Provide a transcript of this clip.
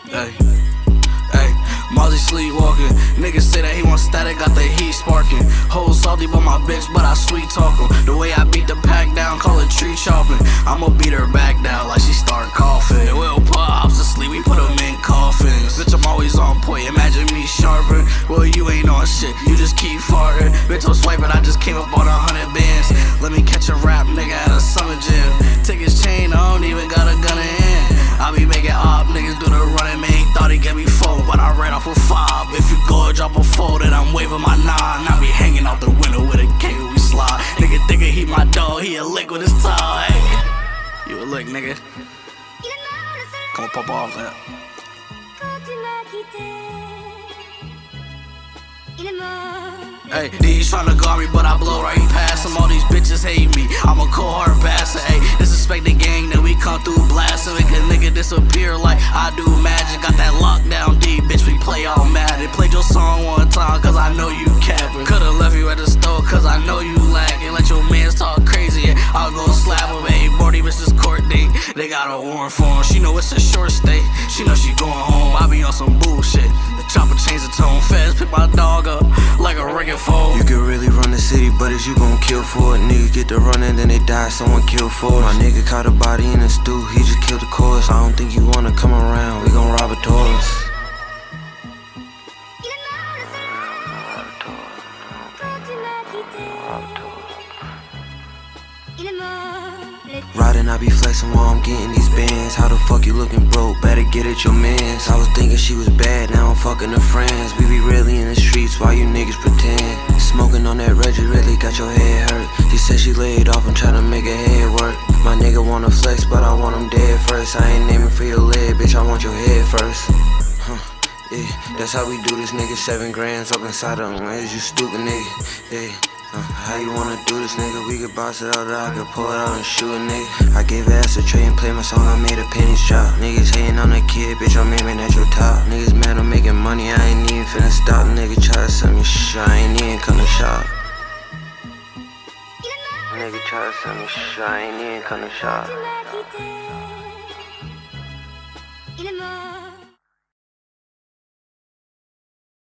Hey, hey, Mozzie sleepwalking. Niggas say that he want static, got the heat sparking. Hoes salty but my bitch, but I sweet talk 'em. The way I beat the pack down, call it tree chopping. I'ma beat her back down like she start coughing. We'll put ops to sleep, we put them in coffins. Bitch, I'm always on point, imagine me sharpen. Well, you ain't on shit, you just keep farting. Bitch, I'm swiping, I just came up on 100 bands. Let me catch a rap nigga at a summer jam. Take his chain, I don't even got a gun in hand. I be making op, niggas do the running, man. He thought he get me 4, but I ran off with 5. If you go and drop a 4, then I'm waving my 9. I be hanging out the window with a K when we slide. Nigga thinking he my dog, he a lick with his tongue. Hey, you a lick, nigga. Come on, pop off that. Hey, these tryna guard me, but I blow right past them. All these bitches hate me, I'm a cold hard bastard. Hey, disrespect the gang, then we come through blasting. Make a nigga disappear like I do magic. Got that lockdown deep, bitch, we play all mad. They played your song one time, cause I know you capping. Could've left you at the store, cause I know you lacking. Let your mans talk crazy, and I'll go slap him. Hey, Morty, Mrs. Courtney, they got a warrant for him. She know it's a short stay, she know she going home. I be on some bullshit, the chopper change the tone. Feds pick my dog up like a rigging phone. You can really run the city, but is you gon' kill for it? Niggas get to running, then they die, someone kill for it. My nigga caught a body in the stew, he just killed the corpse. I don't think you wanna come around, we gon' rob a Taurus. Riding, I be flexing while I'm getting these bands. How the fuck you looking broke? Better get at your mans. I was thinking she was bad, now I'm fucking her friends. We be really in the streets while you niggas pretend. Smoking on that Reggie really got your head hurt. She said she laid off, I'm tryna make her head work. My nigga wanna flex, but I want him dead first. I ain't aiming for your leg, bitch, I want your head first. Yeah, that's how we do this, nigga. 7 grams up inside of him. Is you stupid, nigga? Yeah. How you wanna do this, nigga? We could boss it out, I could pull it out and shoot a nigga. I gave ass a tray and play my song, I made a pennies drop. Niggas hating on that kid, bitch, I'm aiming at your top. Niggas mad I'm making money, I ain't even finna stop. Nigga try to sell me shit, I ain't even come to shop. Nigga try to sell me shit, I ain't even come to shop.